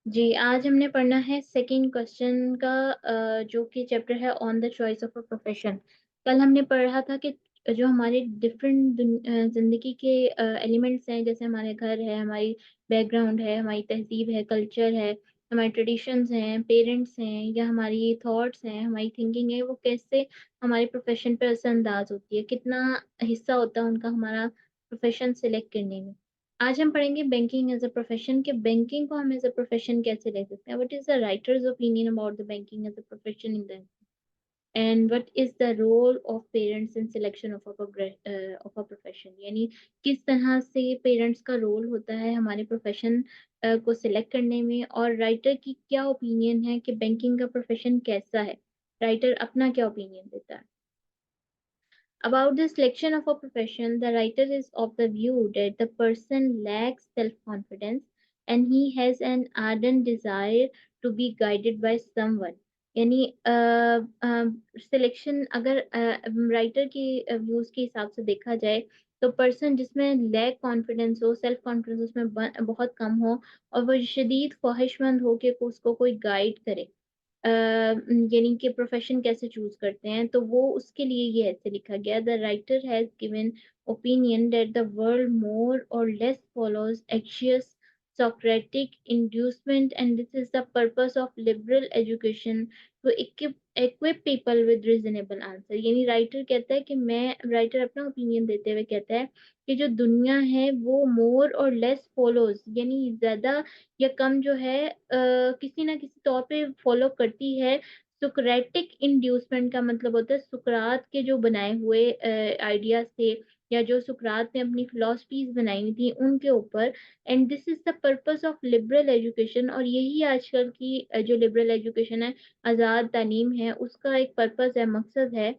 जी, आज हमने पढ़ना है सेकंड क्वेश्चन का जो कि चैप्टर है on the choice of a profession. कल हमने पढ़ा था कि जो हमारे डिफरेंट ज़िंदगी के एलिमेंट्स हैं, जैसे हमारे घर है, हमारी बैकग्राउंड है, हमारी तहज़ीब है, कल्चर है, हमारे ट्रेडिशंस हैं, पेरेंट्स हैं या हमारी थॉट्स हैं, हमारी थिंकिंग है, वो कैसे हमारे प्रोफेशन पे असरअंदाज़ होती है, कितना हिस्सा होता है उनका हमारा प्रोफेशन सिलेक्ट करने में। आज हम पढ़ेंगे बैंकिंग एज अ प्रोफेशन कि बैंकिंग को हम एज अ प्रोफेशन कैसे ले सकते हैं। What is the writer's opinion about the banking as a profession in the end what is the role of parents in selection of a profession, यानी किस तरह से पेरेंट्स का रोल होता है हमारे प्रोफेशन को सिलेक्ट करने में, और राइटर की क्या ओपिनियन है कि बैंकिंग का प्रोफेशन कैसा है। राइटर अपना क्या ओपिनियन देता है। About the selection of a profession, the writer is of the view that the person lacks self-confidence and he has an ardent desire to be guided by someone. यानी selection अगर writer के views के हिसाब से देखा जाए, तो person जिसमें लैक कॉन्फिडेंस हो, सेल्फ कॉन्फिडेंस उसमें बहुत कम हो, और वो शदीद ख्वाहिशमंद हो कि उसको कोई गाइड करे, यानी कि प्रोफेशन कैसे चूज करते हैं, तो वो उसके लिए ये ऐसे लिखा गया। The writer has given opinion that the world more or less follows axious Socratic inducement, and this is the purpose of liberal education to equip people with reasonable answer। यानी राइटर कहता है कि राइटर अपना opinion देते हुए कहता है कि जो दुनिया है वो मोर और लेस फॉलोज, यानी ज्यादा या कम जो है किसी ना किसी तौर पे फॉलो करती है सुकरेटिक इंड्यूसमेंट। का मतलब होता है सुकरात के जो बनाए हुए आइडियाज थे, या जो सुकरात ने अपनी फिलोसफीज बनाई हुई थी उनके ऊपर। And this is the purpose of liberal education, और यही आजकल की जो लिबरल एजुकेशन है, आज़ाद तालीम है, उसका एक पर्पस है, मकसद है,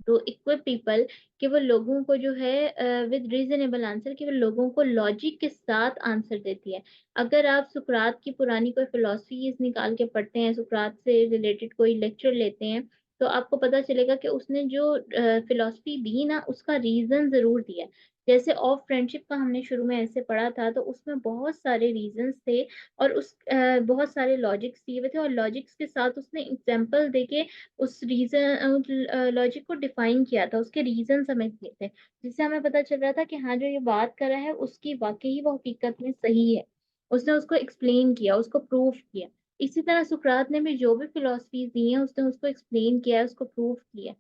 टू इक्विप पीपल, कि वो लोगों को जो है विद रीजनेबल आंसर, कि वो लोगों को लॉजिक के साथ आंसर देती है। अगर आप सुकरात की पुरानी कोई फिलोसफीज निकाल के पढ़ते हैं, सुकरात से रिलेटेड कोई लेक्चर लेते हैं, तो आपको पता चलेगा कि उसने जो फिलोसफी दी ना, उसका रीजन जरूर दिया है। जैसे ऑफ फ्रेंडशिप का हमने शुरू में ऐसे पढ़ा था, तो उसमें बहुत सारे रीजंस थे, और बहुत सारे लॉजिक्स दिए हुए थे, और लॉजिक्स के साथ उसने एग्जाम्पल देके उस रीजन लॉजिक को डिफाइन किया था, उसके रीजन हमें दिए थे, जिससे हमें पता चल रहा था कि हाँ, जो ये बात कर रहा है उसकी वाकई वो हकीकत में सही है। उसने उसको एक्सप्लेन किया, उसको प्रूव किया। इसी तरह सुकरात ने भी जो भी फिलोसफीज दी हैं, उसने उसको एक्सप्लेन किया है, उसको प्रूव किया,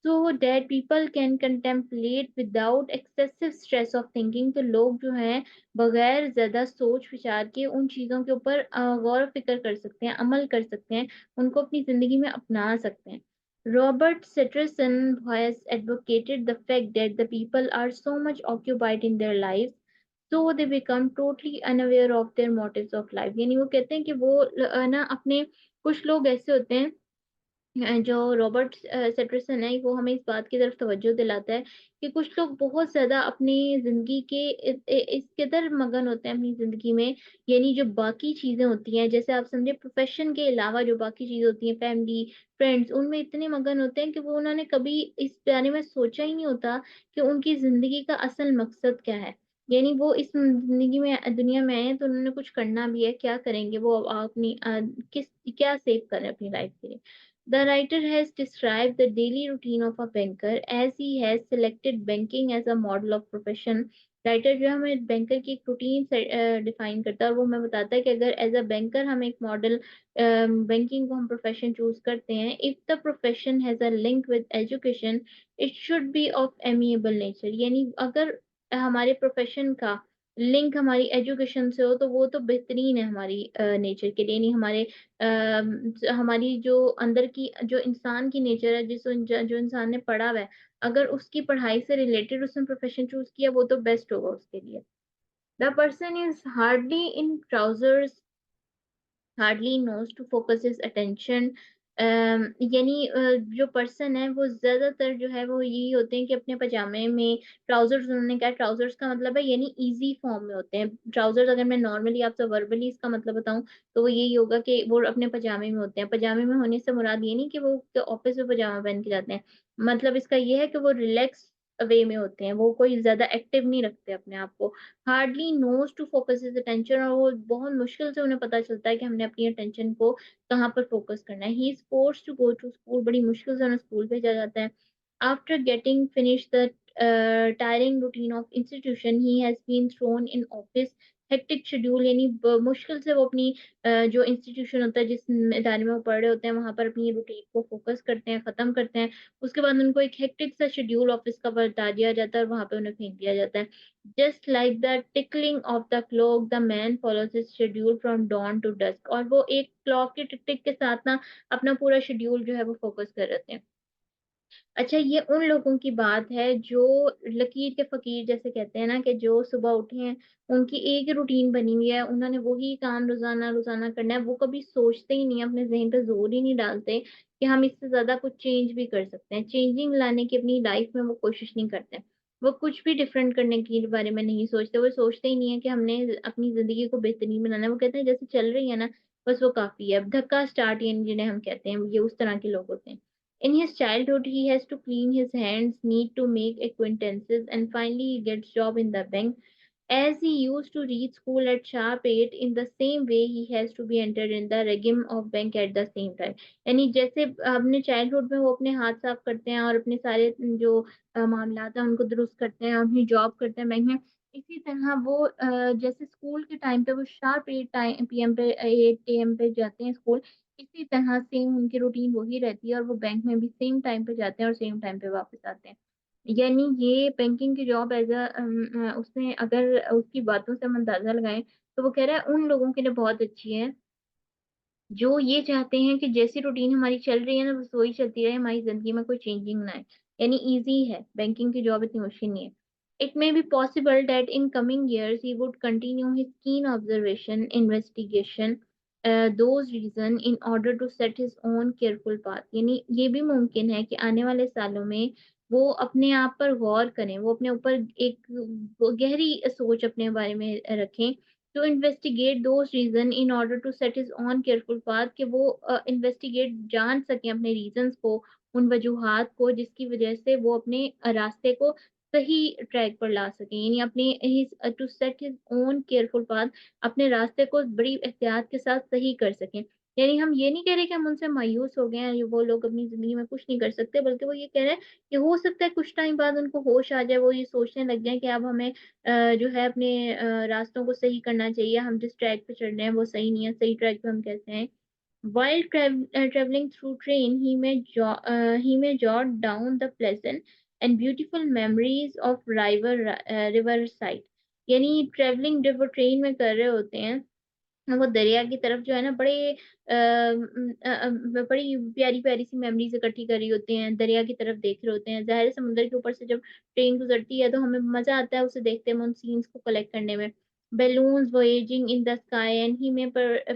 so that people can contemplate without excessive stress of thinking. तो लोग जो हैं बगैर ज्यादा सोच विचार के उन चीजों के ऊपर गौर फिक्र कर सकते हैं, अमल कर सकते हैं, उनको अपनी जिंदगी में अपना सकते हैं। Robert Sitterson has advocated the fact that the people are so much occupied in their lives, so they become totally unaware of their motives of life। यानी वो कहते हैं कि वो ना अपने, कुछ लोग ऐसे होते हैं, जो रॉबर्ट सेटरसन है, वो हमें इस बात की तरफ तवज्जो दिलाता है कि कुछ लोग बहुत ज्यादा अपनी जिंदगी के इस कदर मगन होते हैं अपनी जिंदगी में, यानी जो बाकी चीजें होती हैं, जैसे आप समझे प्रोफेशन के अलावा जो बाकी चीजें होती हैं, फैमिली, फ्रेंड्स, उनमें इतने मगन होते हैं कि वो उन्होंने कभी इस बारे में सोचा ही नहीं होता कि उनकी जिंदगी का असल मकसद क्या है। यानी वो इस जिंदगी में, दुनिया में आए हैं, तो उन्होंने कुछ करना भी है, क्या करेंगे वो अपनी किस क्या सेव करें अपनी लाइफ के लिए। The writer has described the daily routine of a banker as he has selected banking as a model of profession। Writer जो है हमें बैंकर की एक रूटीन डिफाइन करता है, और वो हमें बताता है कि अगर एज अ बैंकर हम एक मॉडल बैंकिंग को हम प्रोफेशन चूज करते हैं, if the profession has a link with education, it should be of amiable nature. यानी अगर हमारे प्रोफेशन का लिंक हमारी एजुकेशन से हो, तो वो तो बेहतरीन है हमारी नेचर के लिए, यानी हमारी जो अंदर की जो इंसान की नेचर है, जो इंसान ने पढ़ा हुआ है, अगर उसकी पढ़ाई से रिलेटेड उसने प्रोफेशन चूज किया, वो तो बेस्ट होगा उसके लिए। The person is hardly in trousers, hardly knows to focus his attention. यानी जो पर्सन है वो ज्यादातर जो है वो यही होते हैं कि अपने पजामे में, ट्राउजर्स, उन्होंने कहा ट्राउजर्स का मतलब है यानी इजी फॉर्म में होते हैं ट्राउजर्स। अगर मैं नॉर्मली आपसे वर्बली इसका मतलब बताऊं, तो वो यही होगा कि वो अपने पजामे में होते हैं। पजामे में होने से मुराद ये नहीं कि वो ऑफिस में पजामा पहन के जाते हैं, मतलब इसका ये है कि वो रिलैक्स वे में होते हैं, वो कोई ज़्यादा एक्टिव नहीं रखते अपने आप को। Hardly knows to focus his attention और वो बहुत मुश्किल से उन्हें पता चलता है कि हमने अपनी अटेंशन को कहाँ पर फोकस करना है। He is forced to go to school, बड़ी मुश्किल से उन्हें स्कूल भेजा जाता है। After getting finished the tiring routine of institution, he has been thrown in office hectic schedule यानी मुश्किल से वो अपनी जो इंस्टीट्यूशन होता है जिस इदारे में वो पढ़ रहे होते हैं वहां पर अपनी रूटीन को फोकस करते हैं, खत्म करते हैं। उसके बाद उनको एक हेक्टिक सा शेड्यूल ऑफिस का बता दिया जाता है और वहां पे उन्हें फेंक दिया जाता है। Just like the tickling of the clock the man follows his schedule from dawn to dusk, और वो एक क्लॉक के टिक टिक के साथ ना अपना पूरा शेड्यूल जो है वो फोकस कर रहे थे। अच्छा, ये उन लोगों की बात है जो लकीर के फ़कीर जैसे कहते हैं ना, कि जो सुबह उठे हैं, उनकी एक ही रूटीन बनी हुई है, उन्होंने वही काम रोज़ाना-रोज़ाना करना है, वो कभी सोचते ही नहीं है, अपने ज़हन पे ज़ोर ही नहीं डालते कि हम इससे ज़्यादा कुछ चेंज भी कर सकते हैं। चेंजिंग लाने की अपनी लाइफ़ में वो कोशिश नहीं करते। वो कुछ भी डिफरेंट करने के बारे में नहीं सोचते, वो सोचते ही नहीं है कि हमने अपनी ज़िंदगी को बेहतरीन बनाना है। वो कहते हैं जैसे चल रही है ना, बस वो काफ़ी है। धक्का स्टार्ट यानी जिन्हें हम कहते हैं, ये उस तरह के लोग होते हैं। In his childhood, he has to clean his hands, need to make acquaintances, and finally he gets job in the bank. As he used to reach school at sharp 8, in the same way he has to be entered in the regime of bank at the same time. यानी जैसे अपने childhood में वो अपने हाथ साफ करते हैं और अपने सारे जो मामलात हैं उनको दुरुस्त करते हैं और अपनी जॉब करते हैं बैंक में, इसी तरह वो जैसे स्कूल के टाइम पे वो शार्प 8 टाइम पीएम पे 8 एएम पे जाते हैं स्कूल, इसी तरह सेम उनकी रूटीन वही रहती है और वो बैंक में भी सेम टाइम पे जाते हैं और सेम टाइम पे वापस आते हैं। यानी ये बैंकिंग की जॉब उसमें अगर उसकी बातों से हम अंदाज़ा लगाएँ, तो वो कह रहा है उन लोगों के लिए बहुत अच्छी है, जो ये चाहते हैं कि जैसी रूटीन हमारी चल रही है ना, बस वही चलती रहे, हमारी ज़िंदगी में कोई चेंजिंग ना आए। यानी ईज़ी है, बैंकिंग की जॉब इतनी मुश्किल नहीं है। It may be possible that in coming years he would continue his keen observation, investigation, those reason in order to set his own careful path। यानी ये भी मुमकिन है कि आने वाले सालों में वो अपने आप पर गौर करें, वो अपने ऊपर एक गहरी सोच अपने बारे में रखें, to investigate those reason in order to set his own careful path, कि वो इन्वेस्टिगेट जान सकें अपने रीजंस को, उन वजूहात को जिसकी वजह से वो अपने रास्ते को सही ट्रैक पर ला सकें, यानी अपने his to set his own careful path, अपने रास्ते को बड़ी एहतियात के साथ सही कर सकें। यानी हम ये नहीं कह रहे कि हम उनसे मायूस हो गए हैं, वो लोग अपनी जिंदगी में कुछ नहीं कर सकते, बल्कि वो ये कह रहे हैं कि हो सकता है कुछ टाइम बाद उनको होश आ जाए, वो ये सोचने लग जाए कि अब हमें जो है अपने रास्तों को सही करना चाहिए, हम जिस ट्रैक पे चल रहे हैं वो सही नहीं है, सही ट्रैक पे हम कैसे हैं। While traveling through train, he may jot down the pleasant and beautiful memories of riverside। यानी ट्रेवलिंग जब वो ट्रेन में कर रहे होते हैं, वो दरिया की तरफ जो है ना, बड़ी प्यारी-प्यारी सी मेमोरीज़ इकट्ठी करी होती हैं, दरिया की तरफ देख रहे होते हैं। ज़ाहिर है समुद्र के ऊपर से जब ट्रेन गुज़रती है तो हमें मज़ा आता है उसे देखते में, उन सीन्स को कलेक्ट करने में। Balloons voyaging in the sky and he may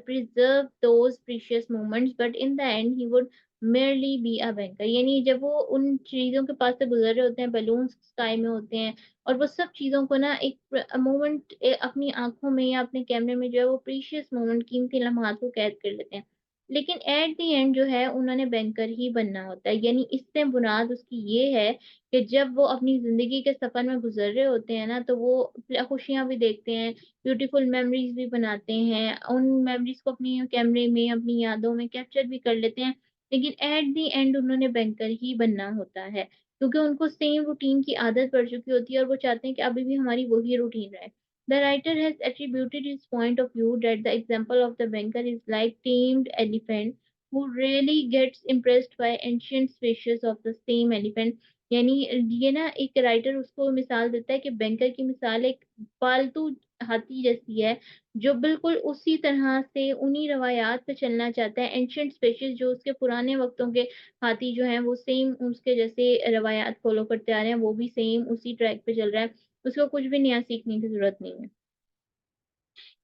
preserve those precious moments, but in the end he would merely be a banker। यानी जब वो उन चीज़ों के पास से गुज़र रहे होते हैं, बलून्स स्काई में होते हैं और वो सब चीज़ों को ना एक मोमेंट अपनी आँखों में या अपने कैमरे में जो है वो प्रीशियस मोमेंट, कीमती लम्हात को कैद कर लेते हैं। लेकिन एट द एंड जो है उन्होंने बैंकर ही बनना होता है। यानी इससे मुराद उसकी ये है कि जब वो अपनी ज़िंदगी के सफ़र में गुज़र रहे होते हैं ना, तो वो खुशियाँ भी देखते हैं, ब्यूटीफुल मेमोरीज़ भी बनाते हैं, उन मेमोरीज़ को अपनी कैमरे में, अपनी यादों में कैप्चर भी कर लेते हैं। लेकिन एट द एंड उन्होंने बैंकर ही बनना होता है। क्योंकि उनको सेम रूटीन की आदत पड़ चुकी होती है और वो चाहते हैं कि अभी भी हमारी वही रूटीन रहे। The writer has attributed his point of view that the example of the banker is like tamed elephant who really gets impressed by ancient species of the same elephant। यानी ये ना एक राइटर उसको मिसाल देता है कि बैंकर की मिसाल एक पालतू हाथी जैसी है, जो बिल्कुल उसी तरह से उन्हीं रवायात पे चलना चाहता है, एंशिएंट स्पेशीज़ जो उसके पुराने वक़्तों के हाथी जो हैं वो सेम उसके जैसे रवायात फ़ॉलो करते आ रहे हैं, वो भी सेम उसी ट्रैक पे चल रहा है, उसको कुछ भी नया सीखने की ज़रूरत नहीं है।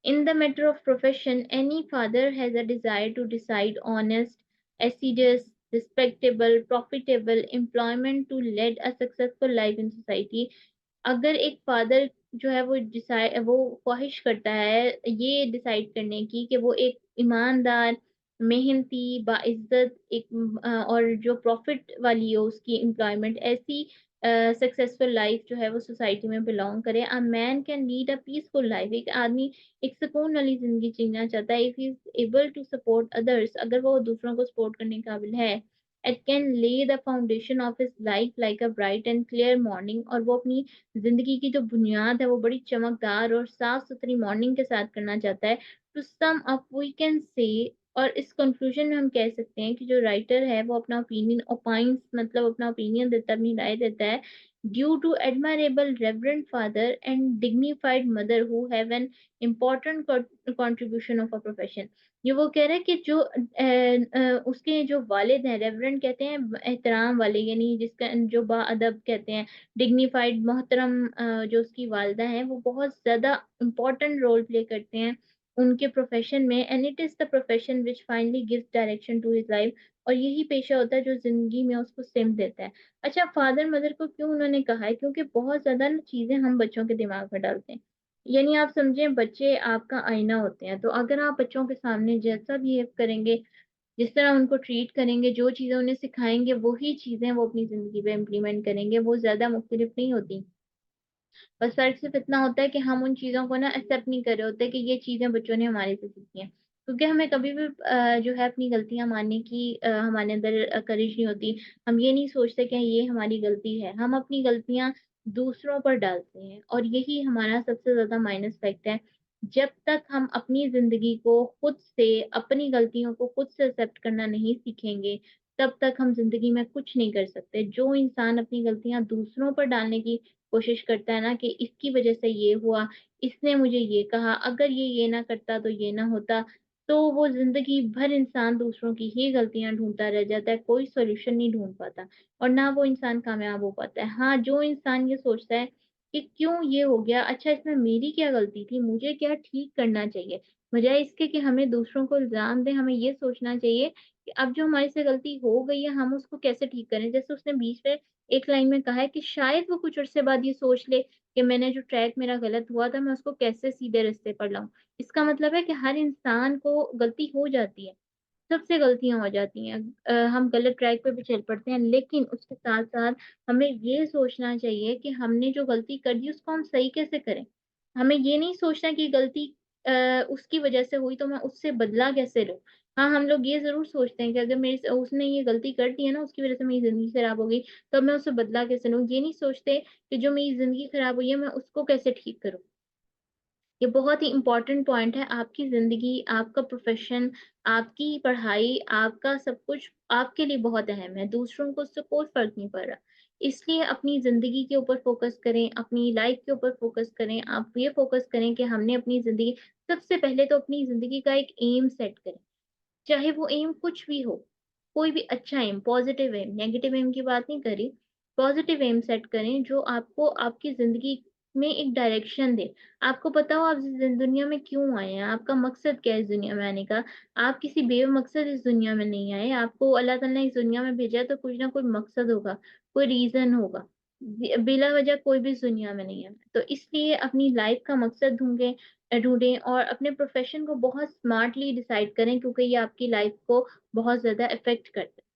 In the matter of profession, any father has a desire to decide honest, assiduous, respectable, profitable employment to lead a successful life in society। अगर एक फादर जो है वो ख्वाहिश करता है ये डिसाइड करने की कि वो एक ईमानदार, मेहनती, बाइज़्ज़त और जो प्रॉफ़िट वाली हो उसकी एम्प्लॉयमेंट ऐसी सक्सेसफुल लाइफ जो है वो सोसाइटी में बिलोंग करे। A man can lead a peaceful life, एक आदमी एक सुकून वाली ज़िंदगी जीना चाहता है, if he is able to support others, अगर वो दूसरों को सपोर्ट करने के काबिल है। It can lay the foundation of his life like a bright and clear morning, और वो अपनी ज़िंदगी की जो बुनियाद है वो बड़ी चमकदार और साफ-सुथरी मॉर्निंग के साथ करना चाहता है। To sum up we can say, और इस कंक्लूजन में हम कह सकते हैं कि जो राइटर है वो अपना ओपिनियन ओपाइन्स, मतलब अपना ओपिनियन देता है, अपनी राय देता है, due to admirable reverend father and dignified mother who have an important contribution of a profession. ये वो कह रहा है कि जो उसके जो वालिद हैं, रेवरेंड कहते हैं एहतराम वाले, यानी जिसका जो बाअदब कहते हैं, डिग्निफाइड मोहतरम, जो उसकी वालिदा हैं वो बहुत ज़्यादा इम्पोर्टेंट रोल प्ले करते हैं उनके प्रोफ़ेशन में, and it is the profession which finally gives direction to his life, और यही पेशा होता है जो ज़िंदगी में उसको सिमट देता है। अच्छा, फादर-मदर को क्यों उन्होंने कहा है? क्योंकि बहुत ज़्यादा ना चीज़ें हम बच्चों के दिमाग में डालते हैं। यानी आप समझें, बच्चे आपका आईना होते हैं, तो अगर आप बच्चों के सामने जैसा बिहेव करेंगे, जिस तरह उनको ट्रीट करेंगे, जो चीज़ें उन्हें सिखाएँगे, वही चीज़ें वो अपनी ज़िंदगी में इम्प्लीमेंट करेंगे, वो ज़्यादा मुख्तलिफ नहीं होती। बस फ़र्क सिर्फ़ इतना होता है कि हम उन चीज़ों को ना एक्सेप्ट नहीं कर रहे होते कि ये चीज़ें बच्चों ने हमारे से सीखी हैं। क्योंकि हमें कभी भी जो है अपनी गलतियाँ मानने की हमारे अंदर करेज नहीं होती। हम ये नहीं सोचते कि ये हमारी गलती है। हम अपनी गलतियाँ दूसरों पर डालते हैं, और यही हमारा सबसे ज़्यादा माइनस फैक्ट है। जब तक हम अपनी ज़िंदगी को खुद से, अपनी गलतियों को खुद से एक्सेप्ट करना नहीं सीखेंगे, तब तक हम ज़िंदगी में कुछ नहीं कर सकते। जो इंसान अपनी गलतियाँ दूसरों पर डालने की कोशिश करता है ना कि इसकी वजह से ये हुआ, इसने मुझे ये कहा, अगर ये ना करता तो ये ना होता, तो वो ज़िंदगी भर इंसान दूसरों की ही गलतियाँ ढूँढता रह जाता है, कोई सॉल्यूशन नहीं ढूँढ पाता, और ना वो इंसान कामयाब हो पाता है। हाँ, जो इंसान ये सोचता है कि क्यों ये हो गया? अच्छा, इसमें मेरी क्या गलती थी? मुझे क्या ठीक करना चाहिए? बजाए इसके कि हमें दूसरों को इल्ज़ाम दें, हमें ये सोचना चाहिए कि अब जो हमारे से गलती हो गई है, हम उसको कैसे ठीक करें? जैसे उसने बीच में एक लाइन में कहा है कि शायद वो कुछ अरसे बाद ये सोच ले कि मैंने जो ट्रैक मेरा गलत हुआ था, मैं उसको कैसे सीधे रास्ते पर लाऊँ। इसका मतलब है कि हर इंसान को गलती हो जाती है, सबसे गलतियाँ हो जाती हैं। हम गलत ट्रैक पे भी चल पड़ते हैं, लेकिन उसके साथ-साथ हमें ये सोचना चाहिए कि हमने जो गलती कर दी उसको हम सही कैसे करें। हमें ये नहीं सोचना कि गलती उसकी वज़ह से हुई तो मैं उससे बदला कैसे लूँ। हाँ, हम लोग ये ज़रूर सोचते हैं कि अगर मेरे से उसने ये गलती कर दी है ना, उसकी वज़ह से मेरी ज़िंदगी खराब हो गई, तो अब मैं उससे बदला कैसे लूँ। ये नहीं सोचते कि जो मेरी ज़िंदगी खराब हुई है, मैं उसको कैसे ठीक करूँ। ये बहुत ही इम्पोर्टेंट पॉइंट है। आपकी ज़िंदगी, आपका प्रोफ़ेशन, आपकी पढ़ाई, आपका सब कुछ आपके लिए बहुत अहम है, दूसरों को उससे कोई फ़र्क नहीं पड़ रहा। इसलिए अपनी ज़िंदगी के ऊपर फ़ोकस करें, अपनी लाइफ़ के ऊपर फ़ोकस करें। आप ये फ़ोकस करें कि हमने अपनी ज़िंदगी, सबसे पहले तो अपनी ज़िंदगी का एक एम सेट करें। चाहे वो एम कुछ भी हो, कोई भी अच्छा aim, positive aim, negative aim की बात नहीं कर रही। पॉज़िटिव एम सेट करें जो आपको आपकी ज़िंदगी में एक डायरेक्शन दे। आपको पता हो आप इस दुनिया में क्यों आए हैं, आपका मकसद क्या है इस दुनिया में आने का। आप किसी बेमकसद इस दुनिया में नहीं आए, आपको अल्लाह ताला ने इस दुनिया में भेजा है तो कुछ ना कोई मकसद होगा, कोई रीज़न होगा। बिला वजह कोई भी इस दुनिया में नहीं है। तो इसलिए अपनी लाइफ़ का मकसद ढूँढें और अपने प्रोफ़ेशन को बहुत स्मार्टली डिसाइड करें, क्योंकि ये आपकी लाइफ़ को बहुत ज़्यादा इफ़ेक्ट करता है।